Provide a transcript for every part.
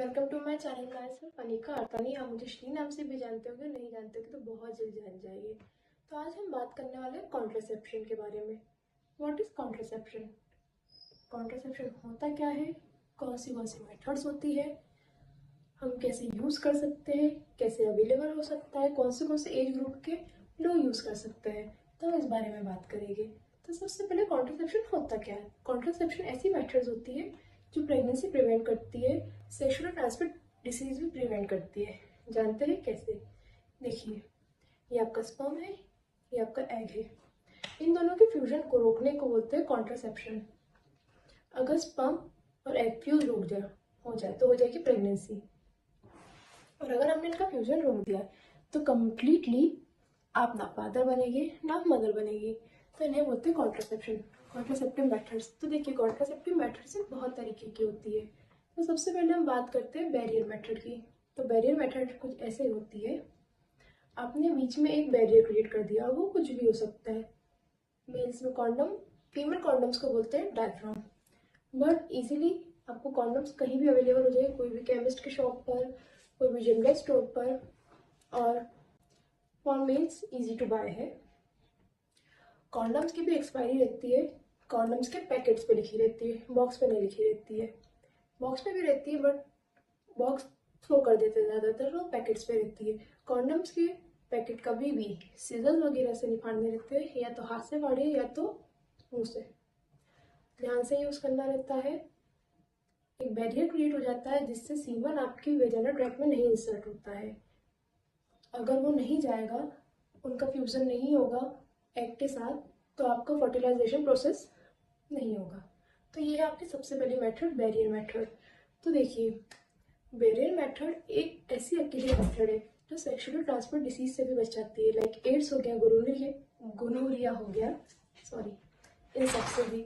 Welcome to my channel guys. Anika Arthani, आप मुझे श्री नाम से भी जानते होंगे, नहीं जानते होंगे तो बहुत जल्द जान जाइए। तो आज हम बात करने वाले हैं कॉन्ट्रासेप्शन के बारे में। What is contraception? कॉन्ट्रासेप्शन होता क्या है, कौन सी मेथड्स होती है, हम कैसे यूज़ कर सकते हैं, कैसे अवेलेबल हो सकता है, कौन से एज ग्रुप के लोग यूज़ कर सकते हैं, तो हम इस बारे में बात करेंगे। तो सबसे पहले कॉन्ट्रासेप्शन होता क्या है? कॉन्ट्रासेप्शन ऐसी मेथड्स होती है जो प्रेगनेंसी प्रिवेंट करती है, सेक्सुअल ट्रांसमिट डिसीज भी प्रिवेंट करती है। जानते हैं कैसे? देखिए, ये आपका स्पर्म है, ये आपका एग है। इन दोनों के फ्यूजन को रोकने को बोलते हैं कॉन्ट्रासेप्शन। अगर स्पर्म और एग फ्यूज हो जाए तो हो जाएगी प्रेगनेंसी। और अगर हमने इनका फ्यूजन रोक दिया तो कम्प्लीटली आप ना फादर बनेंगे ना मदर बनेगी। तो इन्हें बोलते हैं कॉन्ट्रासेप्शन, कॉन्ट्रासेप्टिव मेथड्स। तो देखिए, कॉन्ट्रासेप्टिव मेथड्स बहुत तरीके की होती है। तो सबसे पहले हम बात करते हैं बैरियर मेथड की। तो बैरियर मेथड कुछ ऐसे होती है, आपने बीच में एक बैरियर क्रिएट कर दिया, वो कुछ भी हो सकता है। मेल्स में कॉन्डम, फीमेल कॉन्डम्स को बोलते हैं डायफ्राम। बट इजीली आपको कॉन्डम्स कहीं भी अवेलेबल हो जाए, कोई भी केमिस्ट की शॉप पर, कोई भी जनरल स्टोर पर, और for males easy to buy है। कॉन्डम्स की भी एक्सपायरी रहती है, कॉन्डम्स के पैकेट्स पे लिखी रहती है, बॉक्स पे नहीं लिखी रहती है। बॉक्स पे भी रहती है बट बॉक्स थ्रो कर देते हैं ज़्यादातर, वो पैकेट्स पे रहती है। कॉन्डम्स के पैकेट कभी भी सीजर्स वगैरह से नहीं फाड़ने रहते हैं, या तो हाथ से फाड़िए या तो मुंह से। ध्यान से यूज़ करना रहता है। एक बैरियर क्रिएट हो जाता है जिससे सीमन आपकी वेजाइनल ट्रैक्ट में नहीं इंसर्ट होता है। अगर वो नहीं जाएगा, उनका फ्यूजन नहीं होगा एग के साथ, तो आपका फर्टिलाइजेशन प्रोसेस नहीं होगा। तो ये है आपकी सबसे पहली मेथड, बैरियर मेथड। तो देखिए, बैरियर मेथड एक ऐसी अकेली मेथड है जो सेक्सुअली ट्रांसमिट डिसीज से भी बचाती है, लाइक एड्स हो गया, गोनोरिया हो गया, सॉरी, इन सब से भी।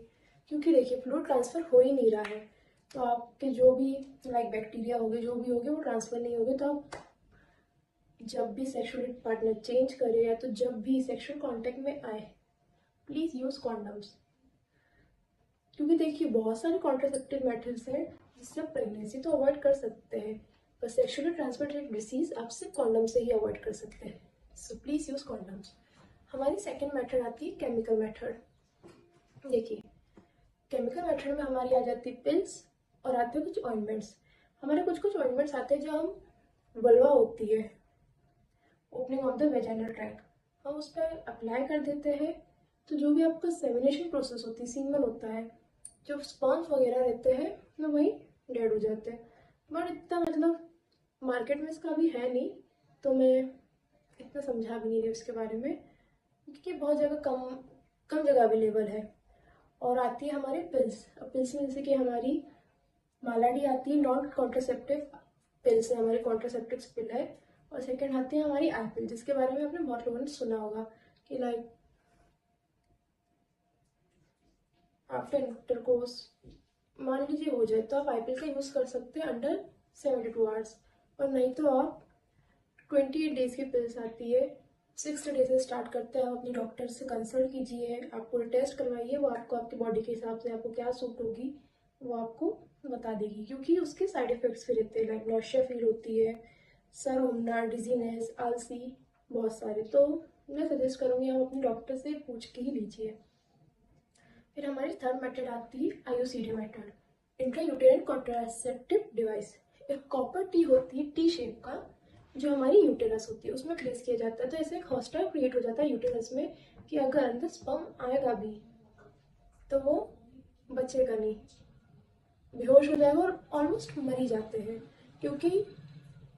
क्योंकि देखिए, फ्लूइड ट्रांसफर हो ही नहीं रहा है, तो आपके जो भी लाइक बैक्टीरिया हो गए, जो भी हो गए, वो ट्रांसफर नहीं हो गए। तो आप जब भी सेक्सुअल पार्टनर चेंज करें या तो जब भी सेक्सुअल कांटेक्ट में आए, प्लीज़ यूज़ कॉन्डम्स। क्योंकि देखिए, बहुत सारे कॉन्ट्रासेप्टिव मेथड्स हैं जिससे आप प्रेगनेंसी तो अवॉइड कर सकते हैं, पर सेक्सुअली ट्रांसमिटेड डिसीज आप सिर्फ कॉन्डम से ही अवॉइड कर सकते हैं। So please use condoms. हमारी सेकेंड मेथड आती है केमिकल मेथड। देखिए, केमिकल मेथड में हमारी आ जाती है पिल्स और आते हैं कुछ ऑइंटमेंट्स। हमारे कुछ ऑइंटमेंट्स आते हैं जो हम वल्वा होती है, opening of the vaginal tract, हम उस पर अप्लाई कर देते हैं। तो जो भी आपका सेमिनेशन प्रोसेस होती है, सीमन होता है, जो स्पर्म्स वगैरह रहते हैं वो वहीं डेड हो जाते हैं। बट इतना मतलब मार्केट में इसका भी है नहीं, तो मैं इतना समझा भी नहीं रही उसके बारे में, क्योंकि बहुत जगह कम जगह अवेलेबल है। और आती है हमारी पिल्स। अब पिल्स में जैसे कि हमारी मालाडी आती है, नॉन कॉन्ट्रासेप्टिव पिल्स है, हमारी कॉन्ट्रासेप्टिव पिल है। और सेकेंड आती है हमारी आई पिल, जिसके बारे में आपने बहुत लोगों ने सुना होगा कि लाइक आफ्टर इंटरकोर्स मान लीजिए हो जाए तो आप आईपीएल का यूज़ कर सकते हैं अंडर 72 आवर्स। और नहीं तो आप 28 डेज की पिल्स आती है, 6 डे से स्टार्ट करते हैं। आप अपनी डॉक्टर से कंसल्ट कीजिए, आप पूरे टेस्ट करवाइए, वो आपको आपकी बॉडी के हिसाब से आपको क्या सूट होगी वो आपको बता देगी। क्योंकि उसके साइड इफेक्ट्स भी रहते हैं, लाइक नॉशिया फील होती है, सर घूमना, डिजीनेस, आलसी, बहुत सारे। तो मैं सजेस्ट करूँगी आप अपने डॉक्टर से पूछ के ही लीजिए। फिर हमारी थर्ड मेथड आती है IUCD method, intrauterine contraceptive device. एक कॉपर टी होती है, टी शेप का, जो हमारी यूटेरस होती है उसमें प्लेस किया जाता है। तो ऐसे एक हॉस्टल क्रिएट हो जाता है यूटेरस में कि अगर अंदर स्पर्म आएगा भी तो वो बचेगा नहीं, बेहोश हो जाएगा और ऑलमोस्ट मर ही जाते हैं। क्योंकि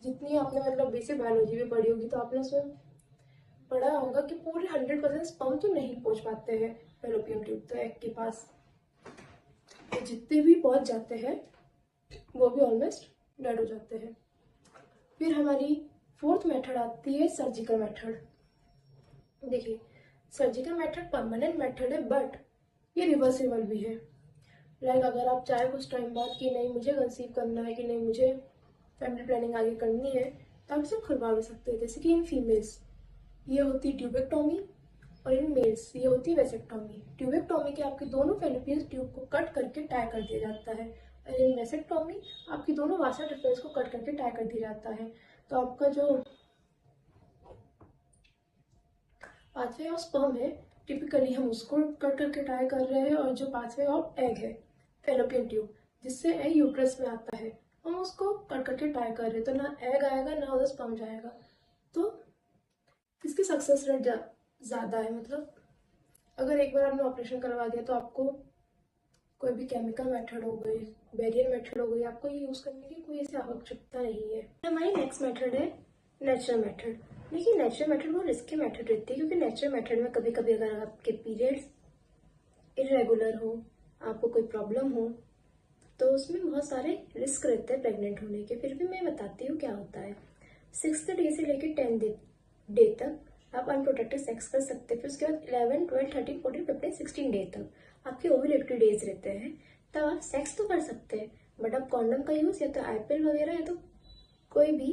जितनी आपने मतलब बेसिक बायोलॉजी में पढ़ी होगी तो आपने उसमें पढ़ा होगा कि पूरे 100% स्पर्म तो नहीं पहुंच पाते हैं फैलोपियन ट्यूब तो एग के पास। तो जितने भी पहुंच जाते हैं वो भी ऑलमोस्ट डेड हो जाते हैं। फिर हमारी फोर्थ मेथड आती है सर्जिकल मेथड। देखिए, सर्जिकल मेथड परमानेंट मेथड है, बट ये रिवर्सिबल भी है। लाइक अगर आप चाहे कुछ टाइम बाद कि नहीं मुझे कंसीव करना है, कि नहीं मुझे फैमिली प्लानिंग आगे करनी है, तो आप इसे खुलवा भी सकते हैं। जैसे कि इन फीमेल्स ये होती है ट्यूबेक्टोमी, और इन मेल्स ये होती है वेसेक्टोमी। ट्यूबेक्टोमी के आपके दोनों फेलोपियन ट्यूब को कट करके टाई कर दिया जाता है, वेसेक्टोमी आपकी दोनों वासा डिफरेंस को कट करके टाई कर दिया जाता है। तो आपका जो पाथवे ऑफ स्पर्म है, टिपिकली हम उसको कट करके टाई कर रहे हैं, और जो पाथवे ऑफ एग है, फेलोपियन ट्यूब, जिससे एग यूट्रस में आता है, हम उसको कट करके टाई कर रहे हैं। तो ना एग आएगा ना उधर स्पर्म जाएगा। तो इसकी सक्सेस रेट ज़्यादा है। मतलब अगर एक बार आपने ऑपरेशन करवा दिया तो आपको कोई भी केमिकल मेथड हो गई, बैरियर मेथड हो गई, आपको ये यूज़ करने की कोई ऐसी आवश्यकता नहीं है। हमारी नेक्स्ट मेथड है नेचुरल मेथड। देखिए नेचुरल मेथड बहुत रिस्की मेथड रहती है, क्योंकि नेचुरल मेथड में कभी कभी अगर आपके पीरियड्स इरेगुलर हो, आपको कोई प्रॉब्लम हो, तो उसमें बहुत सारे रिस्क रहते हैं प्रेग्नेंट होने के। फिर भी मैं बताती हूँ क्या होता है। 6th डे से लेकर 10th डे तक आप अनप्रोटेक्टेड सेक्स कर सकते हैं। फिर उसके बाद 11, 12, 13, 14, 15, 16 डे तक आपके ओव्यूलेटरी डेज रहते हैं, तब आप सेक्स तो कर सकते हैं, बट आप कॉन्डम का यूज़ या तो आईपीएल वगैरह या तो कोई भी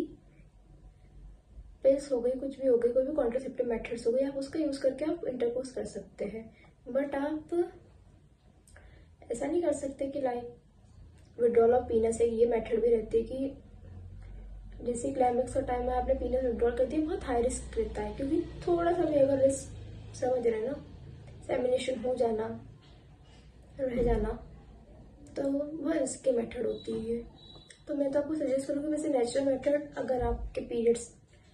पिल्स हो गई, कुछ भी हो गई, कोई भी कॉन्ट्रासेप्टिव मेथड्स हो गई, आप उसका यूज़ करके आप इंटरकोर्स कर सकते हैं। बट आप ऐसा नहीं कर सकते कि लाइक विड्रॉल ऑफ पीनस है, ये मेथड भी रहती है कि जैसे क्लाइमेक्स का टाइम में आपने पीनस विड्रॉल कर दिया, बहुत हाई रिस्क रहता है, क्योंकि थोड़ा सा भी अगर रिस्क समझ रहे हैं ना, सेमिनेशन हो जाना, रह जाना, तो वह रिस्की मेथड होती है। तो मैं तो आपको सजेस्ट करूँगी वैसे नेचुरल मेथड, अगर आपके पीरियड्स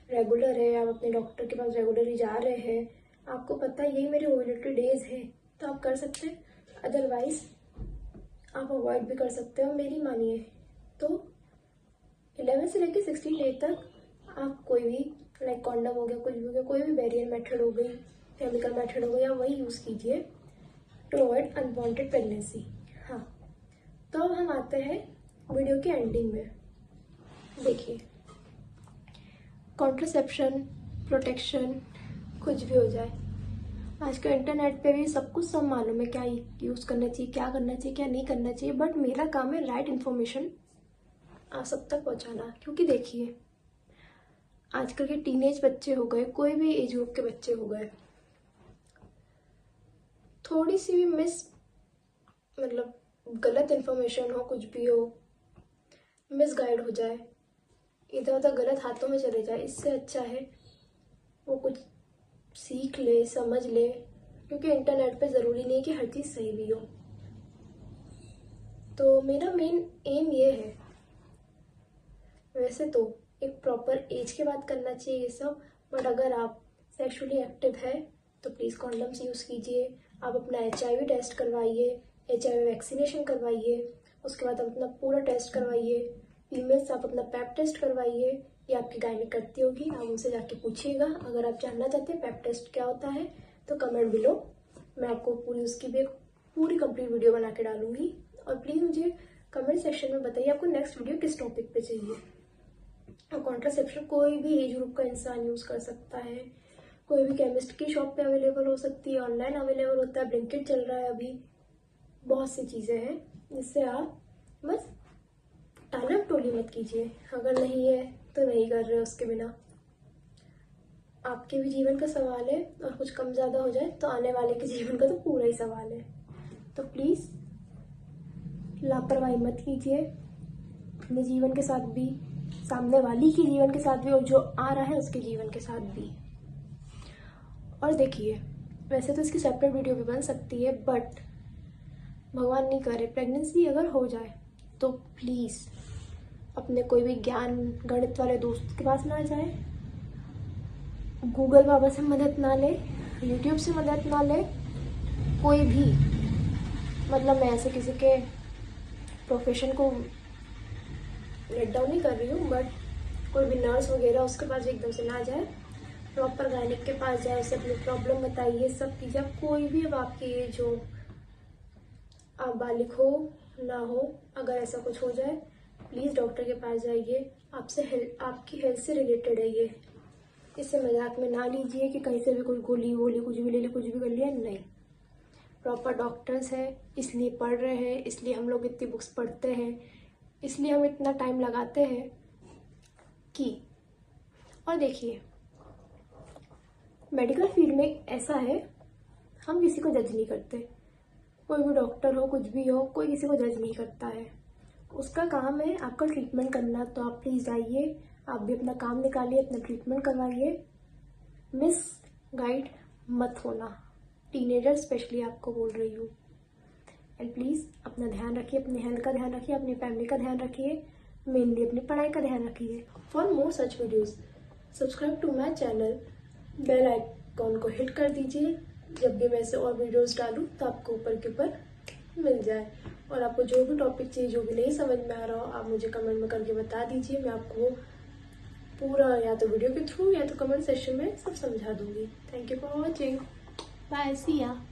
रेगुलर है, आप अपने डॉक्टर के पास रेगुलरली जा रहे हैं, आपको पता है यही मेरे ओव्यूलेटरी डेज है, तो आप कर सकते हैं। अदरवाइज आप अवॉइड भी कर सकते हो। मेरी मानिए तो 11 से लेकर 16 डे तक आप कोई भी लाइक कॉन्डम हो गया, कुछ भी हो गया, कोई भी बैरियर मेथड हो गई, केमिकल मेथड हो गया, वही यूज़ कीजिए टू अवॉइड अनवांटेड प्रेगनेंसी। हाँ, तो अब हम आते हैं वीडियो के एंडिंग में। देखिए कॉन्ट्रासेप्शन, प्रोटेक्शन, कुछ भी हो जाए, आज का इंटरनेट पे भी सब कुछ सब मालूम है, क्या यूज़ करना चाहिए, क्या करना चाहिए, क्या नहीं करना चाहिए। बट मेरा काम है राइट इन्फॉर्मेशन आप सब तक पहुंचाना। क्योंकि देखिए आजकल के टीनेज बच्चे हो गए, कोई भी एज ग्रुप के बच्चे हो गए, थोड़ी सी भी मतलब गलत इन्फॉर्मेशन हो, कुछ भी हो, मिसगाइड हो जाए, इधर उधर गलत हाथों में चले जाए, इससे अच्छा है वो कुछ सीख ले, समझ ले। क्योंकि इंटरनेट पे ज़रूरी नहीं कि हर चीज़ सही भी हो। तो मेरा मेन एम ये है, वैसे तो एक प्रॉपर एज के बाद करना चाहिए ये सब, बट अगर आप सेक्सुअली एक्टिव है तो प्लीज़ कॉन्डम्स यूज़ कीजिए। आप अपना HIV टेस्ट करवाइए, HIV वैक्सीनेशन करवाइए, उसके बाद आप अपना पूरा टेस्ट करवाइए। फीमेल्स आप अपना पैप टेस्ट करवाइए, ये आपकी गायनिक करती होगी, आप उनसे जाके पूछिएगा। अगर आप जानना चाहते हैं पैप टेस्ट क्या होता है तो कमेंट बिलो, मैं आपको पूरी उसकी भी पूरी कंप्लीट वीडियो बना के डालूंगी। और प्लीज़ मुझे कमेंट सेक्शन में बताइए आपको नेक्स्ट वीडियो किस टॉपिक पे चाहिए। और कॉन्ट्रासेप्शन कोई भी एज ग्रुप का इंसान यूज़ कर सकता है, कोई भी केमिस्ट की शॉप पे अवेलेबल हो सकती है, ऑनलाइन अवेलेबल होता है, ब्लिंकिट चल रहा है अभी, बहुत सी चीज़ें हैं जिससे आप बस टालम टोली मत कीजिए। अगर नहीं है तो नहीं कर रहे, उसके बिना आपके भी जीवन का सवाल है, और कुछ कम ज़्यादा हो जाए तो आने वाले के जीवन का तो पूरा ही सवाल है। तो प्लीज़ लापरवाही मत कीजिए, अपने जीवन के साथ भी, सामने वाली के जीवन के साथ भी, और जो आ रहा है उसके जीवन के साथ भी। और देखिए वैसे तो इसकी सेपरेट वीडियो भी बन सकती है, बट भगवान नहीं करे प्रेगनेंसी अगर हो जाए तो प्लीज़ अपने कोई भी ज्ञान गणित वाले दोस्त के पास ना जाए, गूगल बाबा से मदद ना ले, यूट्यूब से मदद ना ले, कोई भी, मतलब मैं ऐसे किसी के प्रोफेशन को लेट डाउन नहीं कर रही हूँ, बट कोई भी नर्स वगैरह उसके पास एकदम से ना जाए, प्रॉपर गायनिक के पास जाए, उसे अपनी प्रॉब्लम बताइए, सब कीजिए। आप कोई भी, अब आपकी एज हो, आप बालिग हो ना हो, अगर ऐसा कुछ हो जाए प्लीज़ डॉक्टर के पास जाइए। आपकी हेल्थ से रिलेटेड है ये, इसे मजाक में ना लीजिए कि कहीं से भी कोई गोली वोली कुछ भी ले ली, कुछ भी कर लिया, नहीं। प्रॉपर डॉक्टर्स है, इसलिए पढ़ रहे हैं, इसलिए हम लोग इतनी बुक्स पढ़ते हैं, इसलिए हम इतना टाइम लगाते हैं कि। और देखिए मेडिकल फील्ड में ऐसा है, हम किसी को जज नहीं करते, कोई भी डॉक्टर हो, कुछ भी हो, कोई किसी को जज नहीं करता है। उसका काम है आपका ट्रीटमेंट करना, तो आप प्लीज़ आइए, आप भी अपना काम निकालिए, अपना ट्रीटमेंट करवाइए। मिस गाइड मत होना, टीनेजर स्पेशली आपको बोल रही हूँ। एंड प्लीज़ अपना ध्यान रखिए, अपने हेल्थ का ध्यान रखिए, अपनी फैमिली का ध्यान रखिए, मेनली अपनी पढ़ाई का ध्यान रखिए। For more such videos subscribe to my channel, bell icon को हिट कर दीजिए। जब भी मैं ऐसे और वीडियोज़ डालूँ तो आपको ऊपर के ऊपर मिल जाए। और आपको जो भी टॉपिक चाहिए, जो भी नहीं समझ में आ रहा हो, आप मुझे कमेंट में करके बता दीजिए। मैं आपको पूरा या तो वीडियो के थ्रू या तो कमेंट सेक्शन में सब समझा दूंगी। Thank you for watching. Bye, see या।